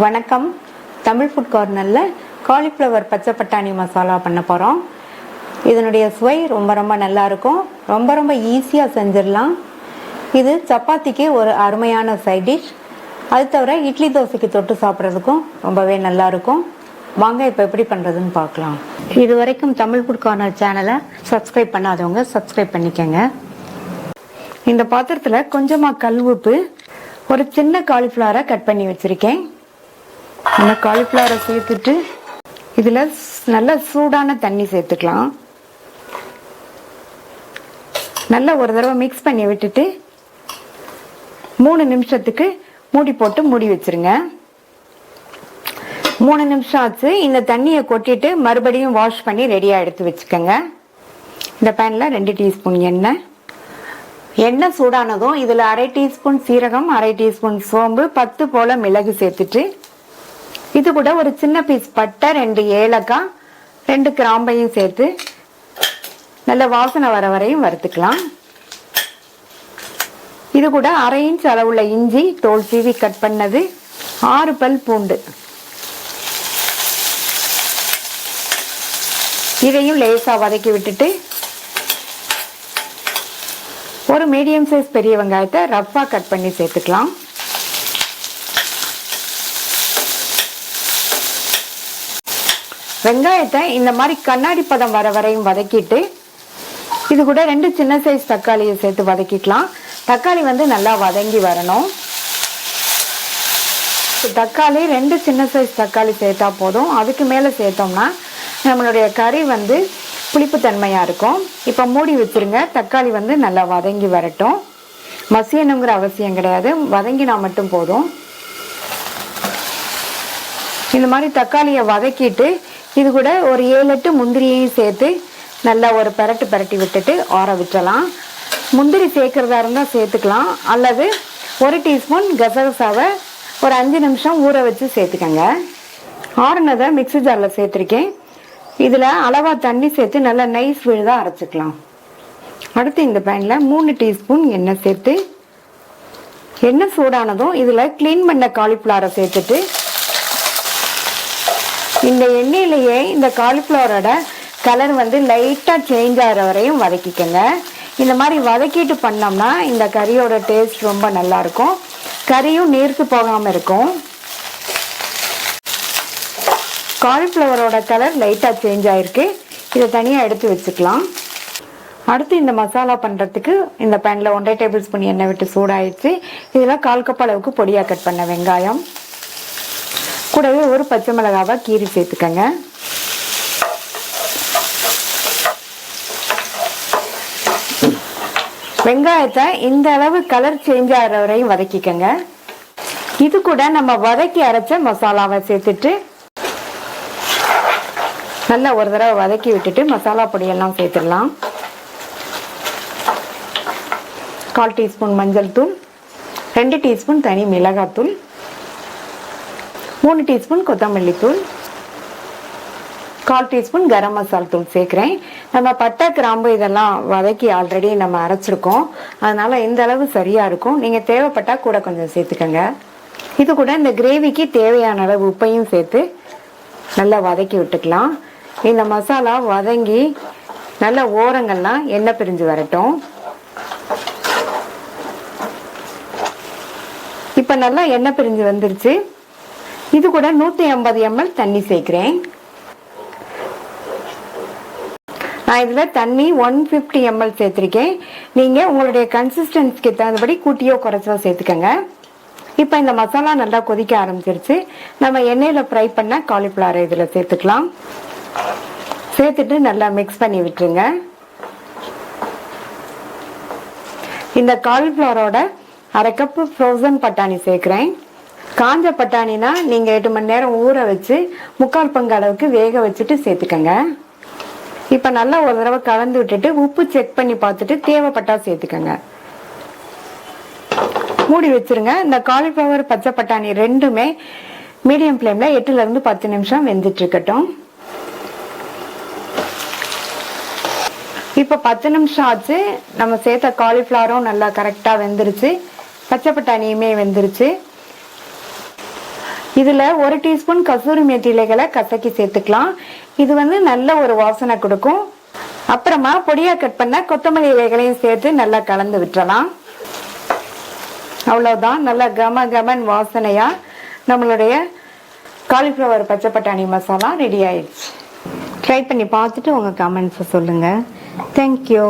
வணக்கம். தமிழ் ஃபுட் கார்னரில் காலிஃப்ளவர் பச்சை பட்டாணி மசாலா பண்ண போகிறோம். இதனுடைய சுவை ரொம்ப நல்லாயிருக்கும். ரொம்ப ஈஸியாக செஞ்சிடலாம். இது சப்பாத்திக்கு ஒரு அருமையான சைட் டிஷ். அது தவிர இட்லி தோசைக்கு தொட்டு சாப்பிட்றதுக்கும் ரொம்பவே நல்லாயிருக்கும். வாங்க இப்போ எப்படி பண்ணுறதுன்னு பார்க்கலாம். இது வரைக்கும் தமிழ் ஃபுட் கார்னர் சேனலை சப்ஸ்கிரைப் பண்ணாதவங்க சப்ஸ்கிரைப் பண்ணிக்கோங்க. இந்த பாத்திரத்தில் கொஞ்சமாக கல் உப்பு, ஒரு சின்ன காலிஃப்ளவரை கட் பண்ணி வச்சுருக்கேன். இந்த காலிஃப்ளவரை சேர்த்துட்டு இதில் நல்ல சூடான தண்ணி சேர்த்துக்கலாம். நல்லா ஒரு தடவை மிக்ஸ் பண்ணி விட்டுட்டு 3 நிமிஷத்துக்கு மூடி போட்டு மூடி வச்சிருங்க. 3 நிமிஷம் ஆச்சு. இந்த தண்ணியை கொட்டிட்டு மறுபடியும் வாஷ் பண்ணி ரெடியாக எடுத்து வச்சுக்கோங்க. இந்த பேனில் 2 டீஸ்பூன் எண்ணெய் சூடானதும் இதில் 1/2 டீஸ்பூன் சீரகம், 1/2 டீஸ்பூன் சோம்பு, 10 போல மிளகு சேர்த்துட்டு இது கூட ஒரு சின்ன பீஸ் பட்டை, 2 ஏலக்காய், 2 கிராம்பையும் சேர்த்து நல்ல வாசனை வர வரையும் வறுத்துக்கலாம். இது கூட 1/2 இன்ச் அளவுள்ள இஞ்சி தோல் சீவி கட் பண்ணது, 6 பல் பூண்டு, இதையும் லேசா வதக்கி விட்டுட்டு ஒரு மீடியம் சைஸ் பெரிய வெங்காயத்தை ரஃபா கட் பண்ணி சேர்த்துக்கலாம். வெங்காயத்தை இந்த மாதிரி கண்ணாடி பதம் வர வரையும் வதக்கிட்டு இது கூட 2 சின்ன சைஸ் தக்காளியை சேர்த்து வதக்கிக்கலாம். தக்காளி நல்லா வதங்கி வரணும். தக்காளி 2 சின்ன சைஸ் தக்காளி சேர்த்தா போதும். அதுக்கு மேலே சேர்த்தோம்னா நம்மளுடைய கறி புளிப்பு தன்மையாக இருக்கும். இப்போ மூடி வச்சிருங்க. தக்காளி நல்லா வதங்கி வரட்டும். மசியணுங்கிற அவசியம் கிடையாது, வதங்கினா மட்டும் போதும். இந்த மாதிரி தக்காளியை வதக்கிட்டு இது கூட ஒரு 7-8 முந்திரியையும் சேர்த்து நல்லா ஒரு பரட்டி விட்டுட்டு ஆற விட்டுறலாம். முந்திரி சேர்க்கறதா இருந்தால் சேர்த்துக்கலாம், அல்லது 1 டீஸ்பூன் கசகசாவை ஒரு 5 நிமிஷம் ஊற வச்சு சேர்த்துக்கங்க. ஆறுனதை மிக்ஸி ஜாரில் சேர்த்துருக்கேன். இதில் அளவாக தண்ணி சேர்த்து நல்லா நைஸ் விழுதாக அரைச்சிக்கலாம். அடுத்து இந்த பேனில் 3 டீஸ்பூன் எண்ணெய் சேர்த்து, எண்ணெய் சூடானதும் இதில் க்ளீன் பண்ண காலிஃப்ளவரை சேர்த்துட்டு இந்த எண்ணெயிலேயே இந்த காலிஃப்ளவரோட கலர் லைட்டாக சேஞ்ச் ஆகிற வரையும் வதக்கிக்கங்க. இந்த மாதிரி வதக்கிட்டு பண்ணோம்னா இந்த கறியோட டேஸ்ட் ரொம்ப நல்லாயிருக்கும். கறியும் நீர்த்து போகாமல் இருக்கும். காலிஃப்ளவரோட கலர் லைட்டாக சேஞ்ச் ஆகிருக்கு. இதை தனியாக எடுத்து வச்சுக்கலாம். அடுத்து இந்த மசாலா பண்ணுறதுக்கு இந்த பேனில் 1/2 டேபிள் ஸ்பூன் எண்ணெய் விட்டு சூடாயிடுச்சு. இதில் 1/4 கப் அளவுக்கு பொடியாக கட் பண்ண வெங்காயம், கூடவே ஒரு பச்சை மிளகாவை கீரி சேர்த்துக்கங்க. வெங்காயத்தை இந்த அளவு கலர் சேஞ்ச் ஆகிற வரையும் வதக்கிக்கங்க. இது கூட நம்ம வதக்கி அரைச்ச மசாலாவை சேர்த்துட்டு நல்லா ஒரு தடவை வதக்கி விட்டுட்டு மசாலா பொடியெல்லாம் சேர்த்துடலாம். 1/4 டீஸ்பூன் மஞ்சள் தூள், 2 டீஸ்பூன் தனி மிளகாத்தூள், 3 டீஸ்பூன் கொத்தமல்லி தூள், 1/4 டீஸ்பூன் கரம் மசாலா தூள் சேர்க்குறேன். நம்ம பட்டை, கிராம்பு இதெல்லாம் வதக்கி ஆல்ரெடி நம்ம அரைச்சிருக்கோம். அதனால இந்த அளவு சரியா இருக்கும். நீங்க தேவைப்பட்டா கூட கொஞ்சம் சேர்த்துக்கங்க. இது கூட இந்த கிரேவிக்கு தேவையான அளவு உப்பையும் சேர்த்து நல்லா வதக்கி விட்டுக்கலாம். இந்த மசாலா வதங்கி நல்ல ஓரங்கள்லாம் எண்ணெய் பிரிஞ்சு வரட்டும். இப்ப நல்லா எண்ணெய் பிரிஞ்சு வந்துருச்சு. இது கூட 150 ml தண்ணி சேர்க்கிறேன். நான் இதுல தண்ணி 150 ml சேர்த்திருக்கேன். நீங்க உங்களுடைய கன்சிஸ்டன்சிக்கு தகுந்தபடி கூட்டியோ குறைச்சோ சேர்த்துக்கங்க. இப்ப இந்த மசாலா நல்லா கொதிக்க ஆரம்பிச்சிருச்சு. நம்ம எண்ணெயில ஃப்ரை பண்ண காலிஃப்ளவரை இதுல சேர்த்துக்கலாம். சேர்த்துட்டு நல்லா மிக்ஸ் பண்ணி விட்டுருங்க. இந்த காலிஃப்ளவரோட 1/2 கப் ஃப்ரோசன் பட்டாணி சேர்க்கிறேன். காஞ்ச பட்டாணினா நீங்க 8 மணி நேரம் ஊற வச்சு 3/4 பங்கு அளவுக்கு வேக வச்சுட்டு சேர்த்துக்கங்க. இப்ப நல்லா ஒரு தடவை கலந்து விட்டுட்டு உப்பு செக் பண்ணி பார்த்துட்டு தேவைப்பட்டா சேர்த்துக்கங்க. மூடி வச்சிருங்க. இந்த காலிஃப்ளவர், பச்சை பட்டாணி ரெண்டுமே மீடியம் ஃப்ளேம்ல 8ல இருந்து 10 நிமிஷம் வெந்துட்டு இருக்கட்டும். இப்ப 10 நிமிஷம் ஆச்சு. நம்ம சேர்த்த காலிஃப்ளவரும் நல்லா கரெக்டா வெந்துருச்சு. பச்சை பட்டாணியுமே வெந்துருச்சு. இதுல 1 டீஸ்பூன் கசூரி மேத்தி இலைகளை கசக்கி சேர்த்துக்கலாம். இது நல்ல ஒரு வாசனை கொடுக்கும். அப்புறமா பொடியா கட் பண்ண கொத்தமல்லி இலைகளையும் சேர்த்து நல்லா கலந்து விட்டுறலாம். அவ்வளவுதான், நல்ல கம கமன் வாசனையா நம்மளுடைய காலிஃப்ளவர் பச்சை பட்டாணி மசாலா ரெடி ஆயிடுச்சு. ட்ரை பண்ணி பார்த்துட்டு உங்க கமெண்ட்ஸ் சொல்லுங்க. தேங்க்யூ.